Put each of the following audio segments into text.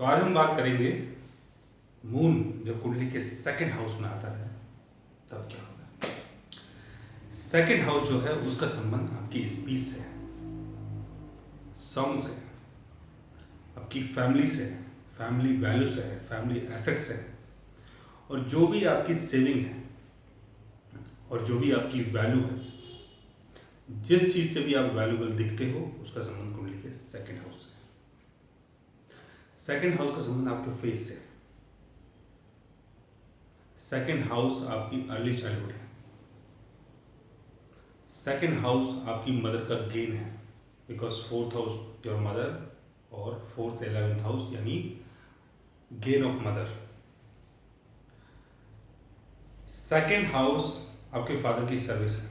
तो आज हम बात करेंगे मून जब कुंडली के सेकंड हाउस में आता है तब क्या होता है। सेकंड हाउस जो है उसका संबंध आपकी स्पीच से है, सॉन्ग से, आपकी फैमिली से, फैमिली वैल्यू से है, फैमिली एसेट से है। और जो भी आपकी सेविंग है और जो भी आपकी वैल्यू है, जिस चीज से भी आप वैल्यूबल दिखते हो, उसका संबंध कुंडली के सेकंड हाउस से है। सेकंड हाउस का संबंध आपके फेस से है। सेकंड हाउस आपकी अर्ली चाइल्डहुड है। सेकंड हाउस आपकी मदर का गेन है, because fourth house your mother और फोर्थ से 11th हाउस यानी gain of mother. Second house आपके फादर की सर्विस है।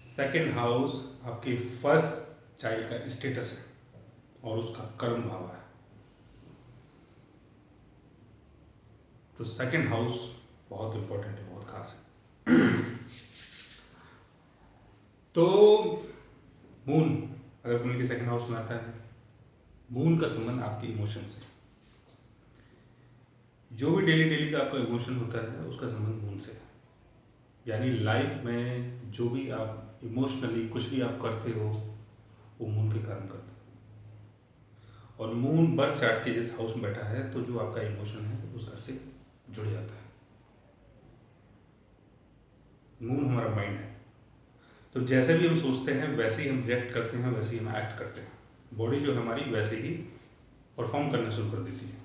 सेकंड हाउस आपके फर्स्ट चाइल्ड का स्टेटस है और उसका कर्म भाव है। तो सेकंड हाउस बहुत इंपॉर्टेंट है, बहुत खास है। तो मून अगर कुंडली के सेकंड हाउस में आता है, मून का संबंध आपके इमोशन से। जो भी डेली डेली का आपका इमोशन होता है उसका संबंध मून से है। यानी लाइफ में जो भी आप इमोशनली कुछ भी आप करते हो वो मून के कारण करते हो। और मून बर्थ चार्ट के जिस हाउस में बैठा है तो जो आपका इमोशन है उस घर से जुड़ जाता है। मून हमारा माइंड है, तो जैसे भी हम सोचते हैं वैसे ही हम रिएक्ट करते हैं, वैसे ही हम एक्ट करते हैं। बॉडी जो हमारी वैसे ही परफॉर्म करना शुरू कर देती है।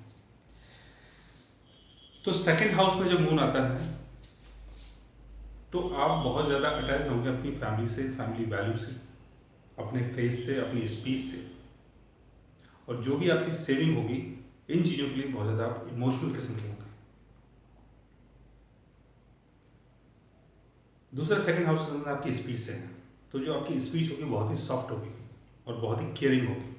तो सेकंड हाउस में जब मून आता है तो आप बहुत ज़्यादा अटैच होंगे अपनी फैमिली से, फैमिली वैल्यू से, अपने फेस से, अपनी स्पीच से। और जो भी आपकी सेविंग होगी इन चीज़ों के लिए बहुत ज़्यादा आप इमोशनल किस्म के होंगे। दूसरा सेकंड हाउस संबंध आपकी स्पीच से है, तो जो आपकी स्पीच होगी बहुत ही सॉफ्ट होगी और बहुत ही केयरिंग होगी।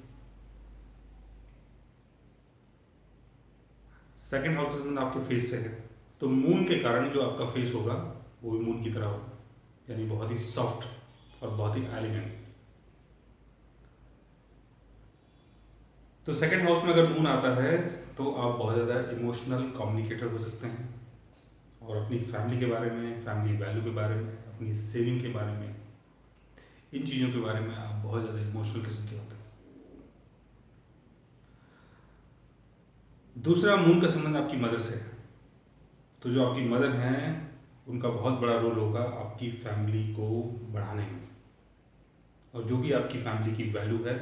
सेकंड हाउस का संबंध आपके फेस से है, तो मून के कारण जो आपका फेस होगा वो भी मून की तरह होगा, यानी बहुत ही सॉफ्ट और बहुत ही एलिगेंट। तो सेकंड हाउस में अगर मून आता है तो आप बहुत ज़्यादा इमोशनल कम्युनिकेटर हो सकते हैं और अपनी फैमिली के बारे में, फैमिली वैल्यू के बारे में, अपनी सेविंग के बारे में, इन चीज़ों के बारे में आप बहुत ज़्यादा इमोशनल किस्म के होते हैं। दूसरा, मून का संबंध आपकी मदर से है, तो जो आपकी मदर हैं उनका बहुत बड़ा रोल होगा आपकी फैमिली को बढ़ाने में। और जो भी आपकी फैमिली की वैल्यू है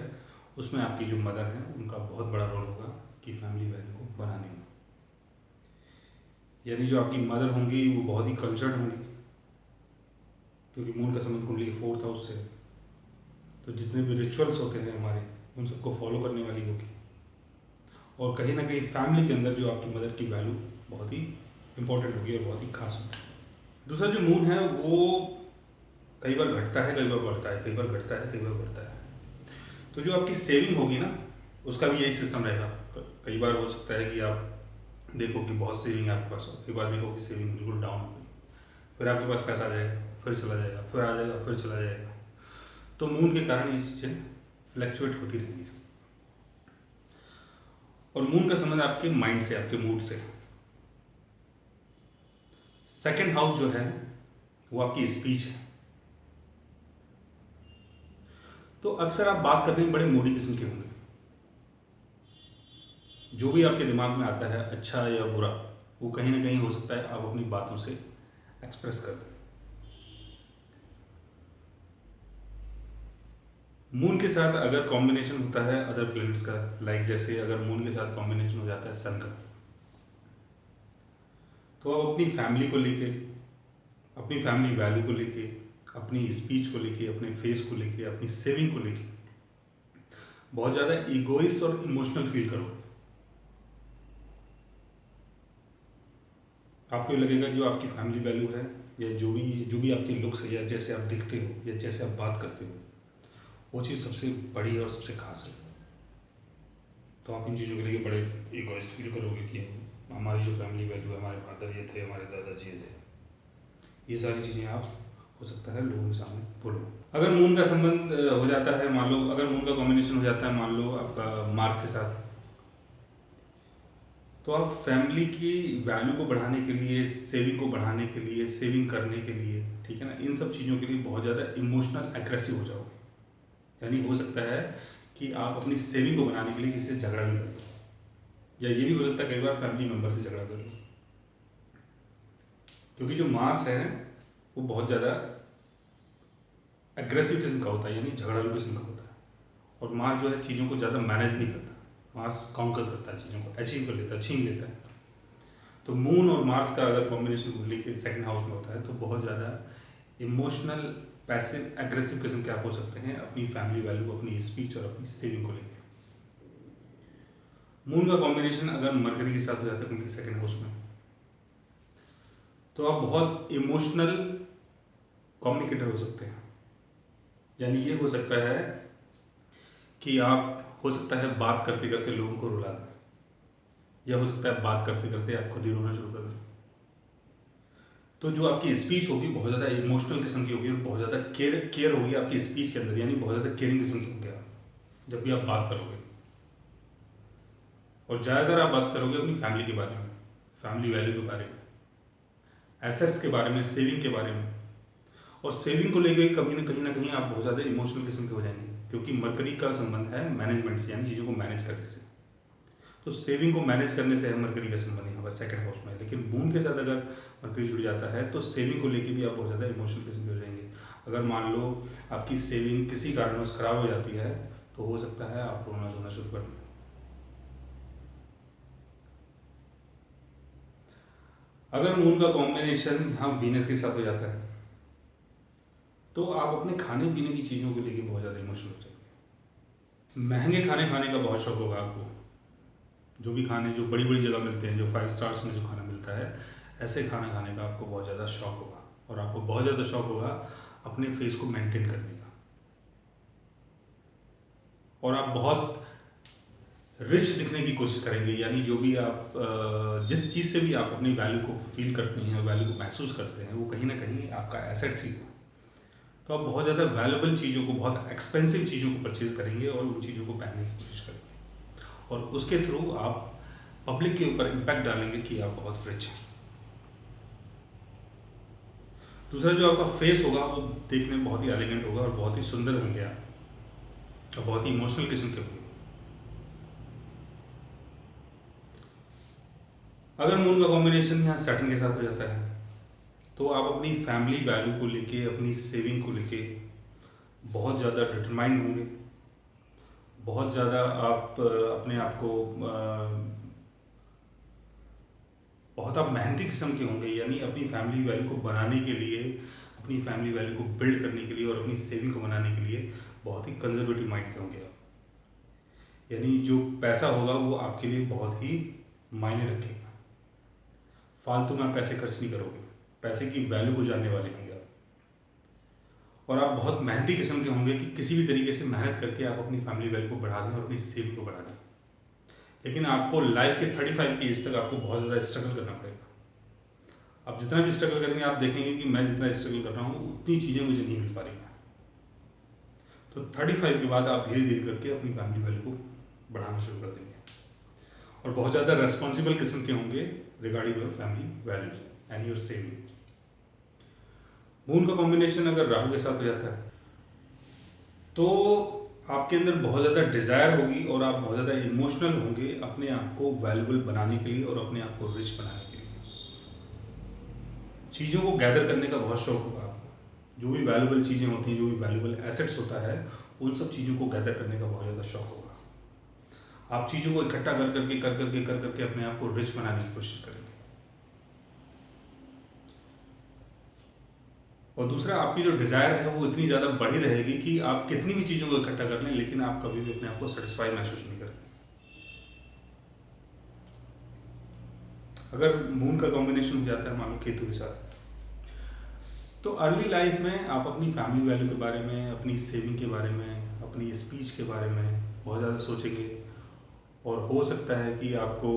उसमें आपकी जो मदर हैं उनका बहुत बड़ा रोल होगा कि फैमिली वैल्यू को बढ़ाने में। यानी जो आपकी मदर होंगी वो बहुत ही कल्चर्ड होंगी, क्योंकि मून का संबंध कुंडली के फोर्थ हाउस से है। तो जितने भी रिचुअल्स होते हैं हमारे उन सबको फॉलो करने वाली होगी। और कहीं ना कहीं फैमिली के अंदर जो आपकी मदर की वैल्यू बहुत ही इंपॉर्टेंट होगी और बहुत ही खास होगी। दूसरा जो मून है वो कई बार घटता है, कई बार बढ़ता है, कई बार घटता है, कई बार बढ़ता है। तो जो आपकी सेविंग होगी ना उसका भी यही सिस्टम रहेगा। कई बार हो सकता है कि आप देखो कि बहुत सेविंग है आपके पास, कई बार देखो कि सेविंग बिल्कुल डाउन हो गई, फिर आपके पास पैसा आ जाएगा, फिर चला जाएगा, फिर आ जाएगा, फिर चला जाएगा। तो मून के कारण ये चीज़ें फ्लैक्चुएट होती रहेंगी। और मून का संबंध आपके माइंड से, आपके मूड से। सेकंड हाउस जो है वो आपकी स्पीच है। तो अक्सर आप बात करने में बड़े मूडी किस्म के होंगे। जो भी आपके दिमाग में आता है अच्छा या बुरा, वो कहीं ना कहीं हो सकता है आप अपनी बातों से एक्सप्रेस कर दें। मून के साथ अगर कॉम्बिनेशन होता है अदर प्लैनेट्स का, लाइक जैसे अगर मून के साथ कॉम्बिनेशन हो जाता है सन का, तो आप अपनी फैमिली को लेके, अपनी फैमिली वैल्यू को लेके, अपनी स्पीच को लेके, अपने फेस को लेके, अपनी सेविंग को लेके बहुत ज़्यादा ईगोइस्ट और इमोशनल फील करोगे। आपको ये लगेगा जो आपकी फैमिली वैल्यू है या जो भी आपकी लुक्स है या जैसे आप दिखते हो या जैसे आप बात करते हो, वो चीज़ सबसे बड़ी है और सबसे खास है। तो आप इन चीज़ों के लिए बड़े इगोइस्ट फील करोगे कि हमारी जो फैमिली वैल्यू है, हमारे फादर ये थे, हमारे दादाजी ये थे, ये सारी चीज़ें आप हो सकता है लोगों के सामने बोलो। अगर मून का संबंध हो जाता है, मान लो अगर मून का कॉम्बिनेशन हो जाता है मान लो आपका मार्स के साथ, तो आप फैमिली की वैल्यू को बढ़ाने के लिए, सेविंग को बढ़ाने के लिए, सेविंग करने के लिए, ठीक है ना, इन सब चीज़ों के लिए बहुत ज़्यादा इमोशनल एग्रेसिव हो जाओगे। यानी हो सकता है कि आप अपनी सेविंग को बनाने के लिए किसी से झगड़ा भी कर लो, या ये भी हो सकता है कई बार फैमिली मेम्बर से झगड़ा कर लो, क्योंकि जो मार्स है वो बहुत ज़्यादा एग्रेसिव किस्म का होता है, यानी झगड़ालू किस्म का होता है। और मार्स जो है चीज़ों को ज़्यादा मैनेज नहीं करता, मार्स कॉन्कर करता है, चीज़ों को अचीव कर लेता है, छीन लेता है। तो मून और मार्स का अगर कॉम्बिनेशन कुंडली के सेकंड हाउस में होता है तो बहुत ज़्यादा इमोशनल, पैसिव, एग्रेसिव किस्म के आप हो सकते हैं अपनी फैमिली वैल्यू, अपनी स्पीच और अपनी सेविंग को लेकर। मून का कॉम्बिनेशन अगर मरकरी के साथ हो जाता है कुंडली के सेकंड हाउस में, तो आप बहुत इमोशनल कम्युनिकेटर हो सकते हैं। यानी ये हो सकता है कि आप हो सकता है बात करते करते लोगों को रुला दें, या हो सकता है बात करते करते आप खुद ही रोना शुरू कर दें। तो जो आपकी स्पीच होगी बहुत ज़्यादा इमोशनल किस्म की होगी और बहुत ज़्यादा केयर होगी आपकी स्पीच के अंदर, यानी बहुत ज़्यादा केयरिंग किस्म की होंगे आप जब भी आप बात करोगे। और ज़्यादातर आप बात करोगे अपनी फैमिली के बारे में, फैमिली वैल्यू के बारे में, एसेट्स के बारे में, सेविंग के बारे में। और सेविंग को लेकर कहीं ना कहीं आप बहुत ज़्यादा इमोशनल किस्म के हो जाएंगे, क्योंकि मरकरी का संबंध है मैनेजमेंट से, यानी चीज़ों को मैनेज करने से। तो सेविंग को मैनेज करने से है मरकरी का संबंध यहाँ पर सेकंड हाउस में। लेकिन मून के साथ अगर मरकरी जुड़ जाता है तो सेविंग को लेके भी आप बहुत ज़्यादा इमोशनल किस्म के हो जाएंगे। अगर मान लो आपकी सेविंग किसी कारणवश खराब हो जाती है तो हो सकता है आप रोना धोना शुरू कर दें। अगर मून का कॉम्बिनेशन यहाँ वीनस के साथ हो जाता है तो आप अपने खाने पीने की चीज़ों को लेके बहुत ज़्यादा इमोशनल हो जाएंगे। महंगे खाने खाने का बहुत शौक होगा आपको, जो भी खाने जो बड़ी बड़ी जगह मिलते हैं, जो 5 स्टार्स में जो खाना मिलता है, ऐसे खाना खाने का आपको बहुत ज़्यादा शौक होगा। और आपको बहुत ज़्यादा शौक होगा अपने फेस को मेंटेन करने का। और आप बहुत रिच दिखने की कोशिश करेंगे, यानी जो भी आप जिस चीज़ से भी आप अपनी वैल्यू को फील करते हैं, वैल्यू को महसूस करते हैं, वो कहीं ना कहीं आपका एसेट्स ही हो। तो आप बहुत ज़्यादा वैल्यूबल चीज़ों को, बहुत एक्सपेंसिव चीज़ों को परचेज करेंगे और उन चीज़ों को पहनने की कोशिश करेंगे, और उसके थ्रू आप पब्लिक के ऊपर इम्पैक्ट डालेंगे कि आप बहुत रिच हैं। दूसरा जो आपका फेस होगा वो देखने में बहुत ही एलिगेंट होगा और बहुत ही सुंदर होंगे आप, और बहुत ही इमोशनल किस्म के होंगे। अगर मून का कॉम्बिनेशन यहाँ सैटर्न के साथ हो जाता है तो आप अपनी फैमिली वैल्यू को लेके, अपनी सेविंग को लेके बहुत ज़्यादा डिटरमाइंड होंगे। बहुत ज़्यादा आप अपने आप को बहुत आप मेहनती किस्म के होंगे, यानी अपनी फैमिली वैल्यू को बनाने के लिए, अपनी फैमिली वैल्यू को बिल्ड करने के लिए और अपनी सेविंग को बनाने के लिए बहुत ही कंजर्वेटिव माइंड के होंगे आप। यानी जो पैसा होगा वो आपके लिए बहुत ही मायने रखेगा। फालतू में आप पैसे खर्च नहीं करोगे, पैसे की वैल्यू को जानने वाले होंगे आप। और आप बहुत मेहनती किस्म के होंगे कि किसी भी तरीके से मेहनत करके आप अपनी फैमिली वैल्यू को बढ़ा दें और अपनी सेविंग को बढ़ा दें। लेकिन आपको लाइफ के 35 की एज तक आपको बहुत ज़्यादा स्ट्रगल करना पड़ेगा। आप जितना भी स्ट्रगल करेंगे आप देखेंगे कि मैं जितना स्ट्रगल कर रहा हूँ उतनी चीज़ें मुझे नहीं मिल पा रही हैं। तो 35 के बाद आप धीरे धीरे करके अपनी फैमिली वैल्यू को बढ़ाना शुरू कर देंगे और बहुत ज़्यादा रेस्पॉन्सिबल किस्म के होंगे regarding your family values and your saving. Moon का कॉम्बिनेशन अगर राहु के साथ हो जाता है तो आपके अंदर बहुत ज़्यादा डिज़ायर होगी और आप बहुत ज़्यादा इमोशनल होंगे अपने आप को वैल्यूबल बनाने के लिए और अपने आप को रिच बनाने के लिए। चीज़ों को गैदर करने का बहुत शौक होगा आपको। जो भी वैल्यूबल चीज़ें होती हैं, जो भी वैल्यूबल एसेट्स होता है, उन सब चीज़ों को गैदर करने का बहुत ज़्यादा शौक होगा। आप चीज़ों को इकट्ठा कर करके अपने आप को रिच बनाने की कोशिश करेंगे। और दूसरा, आपकी जो डिज़ायर है वो इतनी ज़्यादा बढ़ी रहेगी कि आप कितनी भी चीज़ों को इकट्ठा कर लें लेकिन आप कभी भी अपने आप को सेटिस्फाई महसूस नहीं करेंगे। अगर मून का कॉम्बिनेशन हो जाता है मान लो केतु के साथ, तो अर्ली लाइफ में आप अपनी फैमिली वैल्यू के बारे में, अपनी सेविंग के बारे में, अपनी स्पीच के बारे में बहुत ज़्यादा सोचेंगे। और हो सकता है कि आपको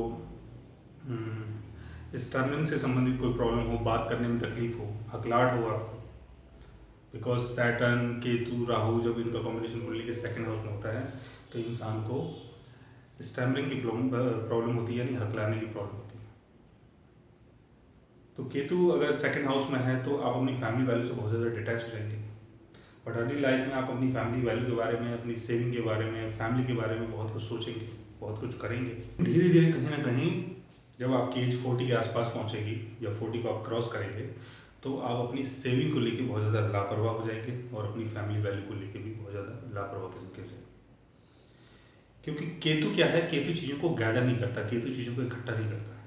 स्टर्निंग से संबंधित कोई प्रॉब्लम हो, बात करने में तकलीफ हो, हकलाहट हो आपको, बिकॉज सैटर्न, केतु, राहु जब इनका कॉम्बिनेशन कुंडली के सेकंड हाउस में होता है तो इंसान को स्टैमरिंग की प्रॉब्लम होती है, यानी हकलाने की प्रॉब्लम होती है। तो केतु अगर सेकंड हाउस में है तो आप अपनी फैमिली वैल्यू से बहुत ज़्यादा डिटैच हो जाएंगे, बट अर्ली लाइफ में आप अपनी फैमिली वैल्यू के बारे में, अपनी सेविंग के बारे में, फैमिली के बारे में बहुत कुछ सोचेंगे, बहुत कुछ करेंगे। धीरे धीरे कहीं ना कहीं जब आपकी एज 40 के आसपास पहुंचेगी या 40 को आप क्रॉस करेंगे तो आप अपनी सेविंग को लेके बहुत ज़्यादा लापरवाह हो जाएंगे और अपनी फैमिली वैल्यू को लेके भी बहुत ज़्यादा लापरवाह किस्म के हो जाएंगे। क्योंकि केतु क्या है, केतु चीज़ों को गैदर नहीं करता, केतु चीज़ों को इकट्ठा नहीं करता है।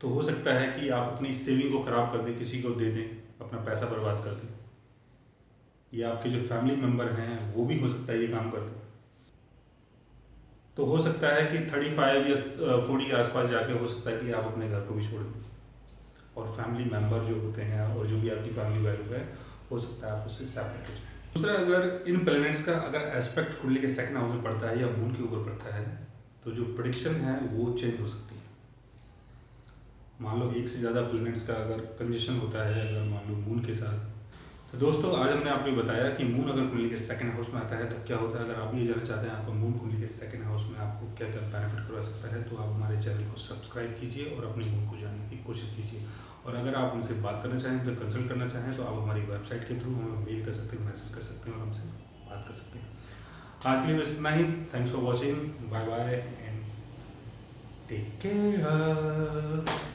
तो हो सकता है कि आप अपनी सेविंग को ख़राब कर दें, किसी को दे दें, अपना पैसा बर्बाद कर दें, या आपके जो फैमिली मेम्बर हैं वो भी हो सकता है ये काम करते हैं। तो हो सकता है कि 35 या 40 के आसपास जाके हो सकता है कि आप अपने घर को भी छोड़ दें और फैमिली मेम्बर जो होते हैं और जो भी आपकी फैमिली वैल्यू है हो सकता है आप उससे सेपरेट हो जाए। दूसरा, अगर इन प्लैनेट्स का अगर एस्पेक्ट कुंडली के सेकंड हाउस में पड़ता है या मून के ऊपर पड़ता है तो जो प्रेडिक्शन है वो चेंज हो सकती है। मान लो एक से ज़्यादा प्लैनेट्स का अगर कंजेशन होता है, अगर मान लो मून के साथ, तो दोस्तों आज हमने आपको बताया कि मून अगर कुंडली के सेकंड हाउस में आता है तो क्या होता है। अगर आप ये जानना चाहते हैं आपको मून कुंडली के सेकंड हाउस में आपको क्या क्या बेनिफिट करवा सकता है तो आप हमारे चैनल को सब्सक्राइब कीजिए और अपने मून को जानने की कोशिश कीजिए। और अगर आप हमसे बात करना चाहें तो कंसल्ट करना चाहें तो आप हमारी वेबसाइट के थ्रू हमें मेल कर सकते हैं, मैसेज कर सकते हैं और हमसे बात कर सकते हैं। आज के लिए बस इतना ही। Thanks for watching, bye bye and take care.